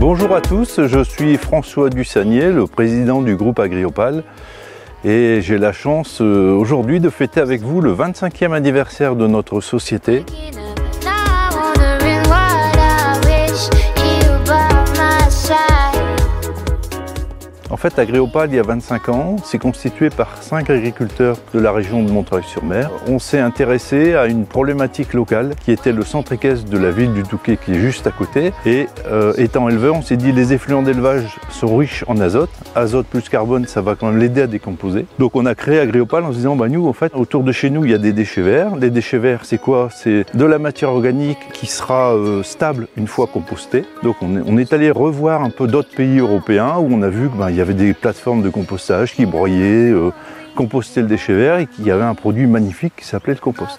Bonjour à tous, je suis François Dussanier, le président du groupe Agriopal, et j'ai la chance aujourd'hui de fêter avec vous le 25e anniversaire de notre société. En fait, Agriopal, il y a 25 ans, s'est constitué par 5 agriculteurs de la région de Montreuil-sur-Mer. On s'est intéressé à une problématique locale qui était le centre équestre de la ville du Touquet qui est juste à côté. Et étant éleveur, on s'est dit les effluents d'élevage sont riches en azote. Azote plus carbone, ça va quand même l'aider à décomposer. Donc on a créé Agriopal en se disant, nous, en fait, autour de chez nous, il y a des déchets verts. Les déchets verts, c'est quoi? C'est de la matière organique qui sera stable une fois compostée. Donc on est allé revoir un peu d'autres pays européens où on a vu qu'il y avait des plateformes de compostage qui broyaient, compostaient le déchet vert et qu'il y avait un produit magnifique qui s'appelait le compost.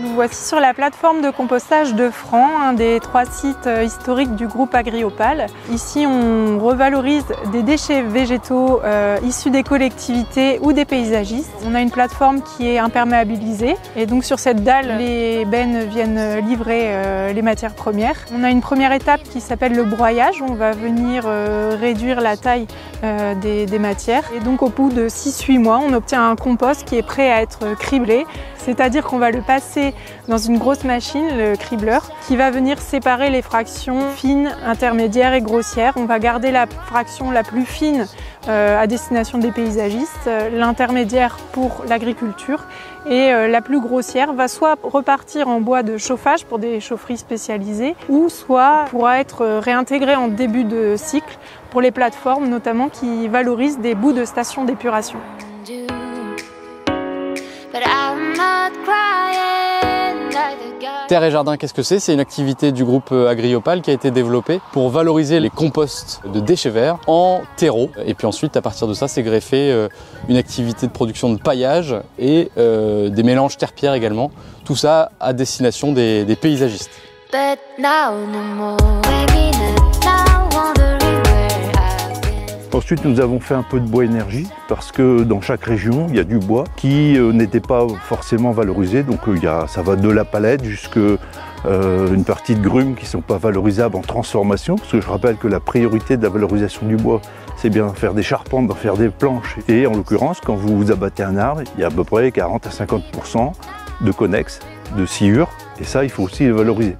Nous voici sur la plateforme de compostage de Franc, un des 3 sites historiques du groupe Agriopal. Ici, on revalorise des déchets végétaux issus des collectivités ou des paysagistes. On a une plateforme qui est imperméabilisée et donc sur cette dalle, les bennes viennent livrer les matières premières. On a une première étape qui s'appelle le broyage. On va venir réduire la taille des matières et donc au bout de 6-8 mois, on obtient un compost qui est prêt à être criblé. C'est-à-dire qu'on va le passer dans une grosse machine, le cribleur, qui va venir séparer les fractions fines, intermédiaires et grossières. On va garder la fraction la plus fine à destination des paysagistes, l'intermédiaire pour l'agriculture et la plus grossière va soit repartir en bois de chauffage pour des chaufferies spécialisées ou soit pourra être réintégrée en début de cycle pour les plateformes notamment qui valorisent des bouts de stations d'épuration. Terre et Jardin, qu'est-ce que c'est? C'est une activité du groupe Agriopal qui a été développée pour valoriser les composts de déchets verts en terreau. Et puis ensuite, à partir de ça, c'est greffé une activité de production de paillage et des mélanges terre-pierre également. Tout ça à destination des paysagistes. Ensuite, nous avons fait un peu de bois énergie parce que dans chaque région, il y a du bois qui n'était pas forcément valorisé. Donc ça va de la palette jusqu'à une partie de grumes qui ne sont pas valorisables en transformation. Parce que je rappelle que la priorité de la valorisation du bois, c'est bien d'en faire des charpentes, d'en faire des planches. Et en l'occurrence, quand vous abattez un arbre, il y a à peu près 40 à 50% de connex, de sciure. Et ça, il faut aussi le valoriser.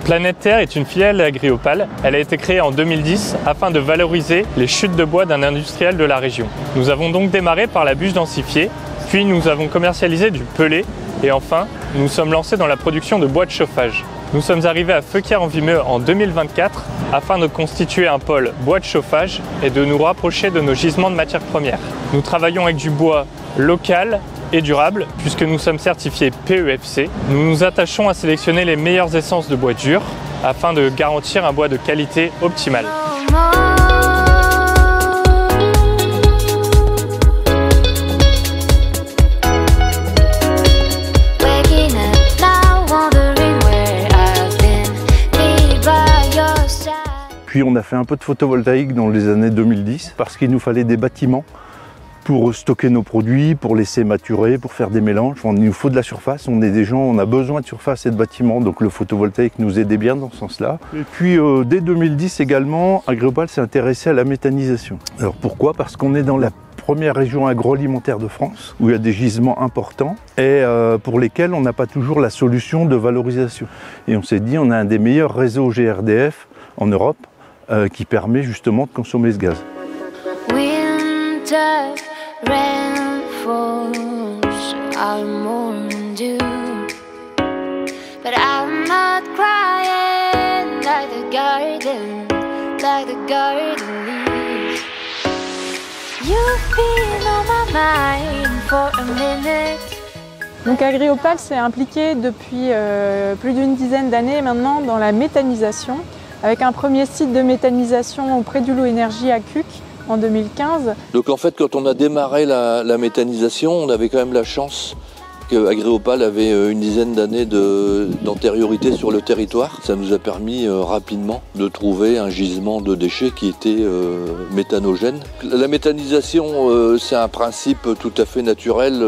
Planète Terre est une filiale Agriopal. Elle a été créée en 2010 afin de valoriser les chutes de bois d'un industriel de la région. Nous avons donc démarré par la bûche densifiée, puis nous avons commercialisé du pellet et enfin, nous sommes lancés dans la production de bois de chauffage. Nous sommes arrivés à Feuquières-en-Vimeux en 2024 afin de constituer un pôle bois de chauffage et de nous rapprocher de nos gisements de matières premières. Nous travaillons avec du bois local et durable, puisque nous sommes certifiés PEFC. Nous nous attachons à sélectionner les meilleures essences de bois dur afin de garantir un bois de qualité optimale. Puis on a fait un peu de photovoltaïque dans les années 2010 parce qu'il nous fallait des bâtiments pour stocker nos produits, pour laisser maturer, pour faire des mélanges. Il nous faut de la surface, on est des gens, on a besoin de surface et de bâtiments, donc le photovoltaïque nous aidait bien dans ce sens-là. Et puis dès 2010 également, Agriopal s'est intéressé à la méthanisation. Alors pourquoi? Parce qu'on est dans la première région agroalimentaire de France, où il y a des gisements importants et pour lesquels on n'a pas toujours la solution de valorisation. Et on s'est dit, on a un des meilleurs réseaux GRDF en Europe qui permet justement de consommer ce gaz. Rain falls, I'm mourning dew, but I'm not crying like the garden leaves. You've been on my mind for a minute. Donc Agriopal s'est impliqué depuis plus d'une dizaine d'années maintenant dans la méthanisation. avec un premier site de méthanisation auprès du Loup Énergie à Cuques en 2015. Donc en fait, quand on a démarré la méthanisation, on avait quand même la chance qu'Agriopal avait une dizaine d'années d'antériorité sur le territoire. Ça nous a permis rapidement de trouver un gisement de déchets qui était méthanogène. La méthanisation, c'est un principe tout à fait naturel,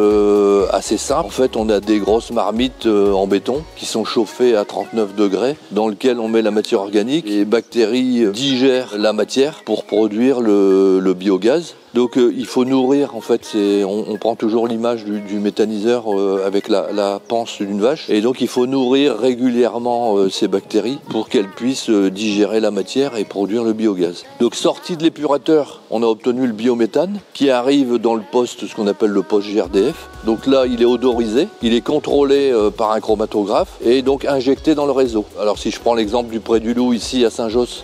assez simple. En fait, on a des grosses marmites en béton qui sont chauffées à 39 degrés, dans lesquelles on met la matière organique. Les bactéries digèrent la matière pour produire le biogaz. Donc il faut nourrir, en fait, on prend toujours l'image du méthaniseur avec la panse d'une vache. Et donc il faut nourrir régulièrement ces bactéries pour qu'elles puissent digérer la matière et produire le biogaz. Donc sorti de l'épurateur, on a obtenu le biométhane qui arrive dans le poste, ce qu'on appelle le poste GRDF. Donc là, il est odorisé, il est contrôlé par un chromatographe et donc injecté dans le réseau. Alors si je prends l'exemple du Pré du Loup ici à Saint-Josse,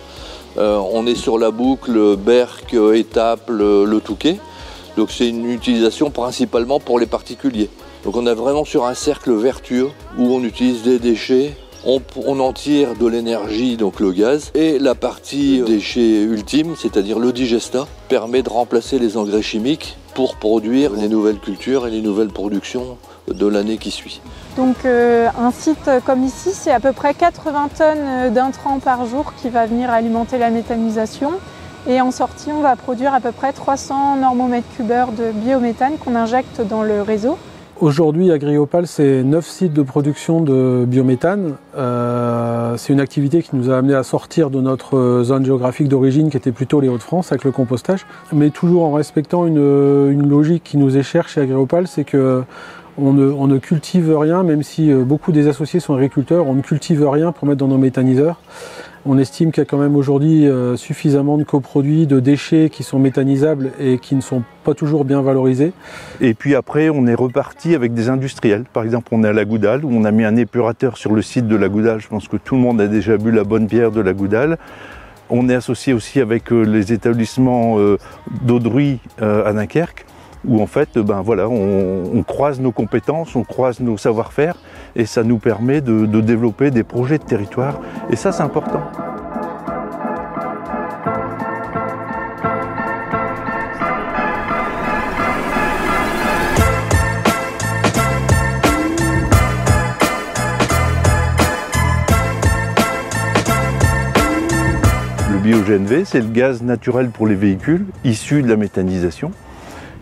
on est sur la boucle Berck, Étaples, le Touquet. Donc c'est une utilisation principalement pour les particuliers. Donc on est vraiment sur un cercle vertueux où on utilise des déchets, on en tire de l'énergie, donc le gaz, et la partie déchet ultime, c'est-à-dire le digestat, permet de remplacer les engrais chimiques pour produire les nouvelles cultures et les nouvelles productions de l'année qui suit. Donc un site comme ici, c'est à peu près 80 tonnes d'intrants par jour qui va venir alimenter la méthanisation. Et en sortie, on va produire à peu près 300 normomètres cubeurs de biométhane qu'on injecte dans le réseau. Aujourd'hui, Agriopal, c'est 9 sites de production de biométhane. C'est une activité qui nous a amené à sortir de notre zone géographique d'origine, qui était plutôt les Hauts-de-France, avec le compostage. Mais toujours en respectant une logique qui nous est chère chez Agriopal, c'est que on ne cultive rien, même si beaucoup des associés sont agriculteurs, on ne cultive rien pour mettre dans nos méthaniseurs. On estime qu'il y a quand même aujourd'hui suffisamment de coproduits, de déchets qui sont méthanisables et qui ne sont pas toujours bien valorisés. Et puis après, on est reparti avec des industriels. Par exemple, on est à la Goudale, où on a mis un épurateur sur le site de la Goudale. Je pense que tout le monde a déjà bu la bonne bière de la Goudale. On est associé aussi avec les établissements d'Audruy à Dunkerque, où en fait, on croise nos compétences, on croise nos savoir-faire, et ça nous permet de développer des projets de territoire. Et ça, c'est important. Le bio-GNV, c'est le gaz naturel pour les véhicules, issu de la méthanisation.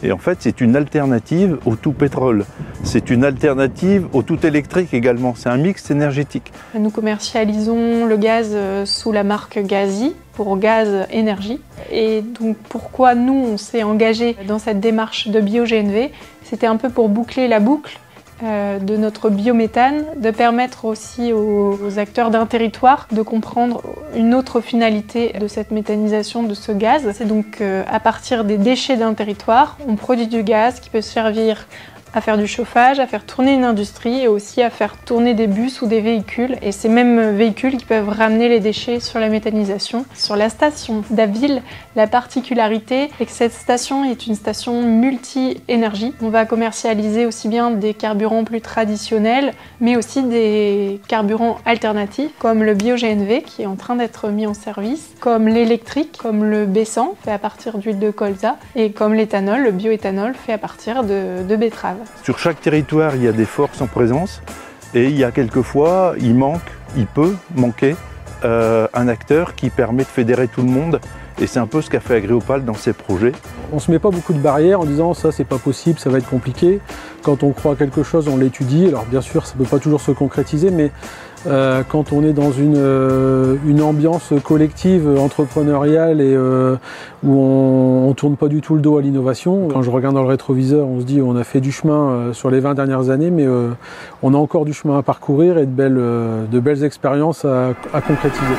Et en fait, c'est une alternative au tout pétrole. C'est une alternative au tout électrique également. C'est un mix énergétique. Nous commercialisons le gaz sous la marque Gazi pour Gaz Énergie. Et donc pourquoi nous, on s'est engagé dans cette démarche de bio-GNV, c'était un peu pour boucler la boucle de notre biométhane, de permettre aussi aux acteurs d'un territoire de comprendre une autre finalité de cette méthanisation de ce gaz. C'est donc à partir des déchets d'un territoire, on produit du gaz qui peut servir à faire du chauffage, à faire tourner une industrie et aussi à faire tourner des bus ou des véhicules. Et ces mêmes véhicules qui peuvent ramener les déchets sur la méthanisation. Sur la station d'Aville, la particularité est que cette station est une station multi-énergie. On va commercialiser aussi bien des carburants plus traditionnels, mais aussi des carburants alternatifs, comme le bio-GNV qui est en train d'être mis en service, comme l'électrique, comme le B100 fait à partir d'huile de colza, et comme l'éthanol, le bioéthanol fait à partir de betterave. Sur chaque territoire, il y a des forces en présence et il y a quelquefois, il peut manquer un acteur qui permet de fédérer tout le monde. Et c'est un peu ce qu'a fait Agriopal dans ses projets. On ne se met pas beaucoup de barrières en disant ça c'est pas possible, ça va être compliqué. Quand on croit à quelque chose, on l'étudie. Alors bien sûr, ça ne peut pas toujours se concrétiser, mais quand on est dans une ambiance collective, entrepreneuriale et où on ne tourne pas du tout le dos à l'innovation. Quand je regarde dans le rétroviseur, on se dit on a fait du chemin sur les 20 dernières années, mais on a encore du chemin à parcourir et de belles expériences à concrétiser.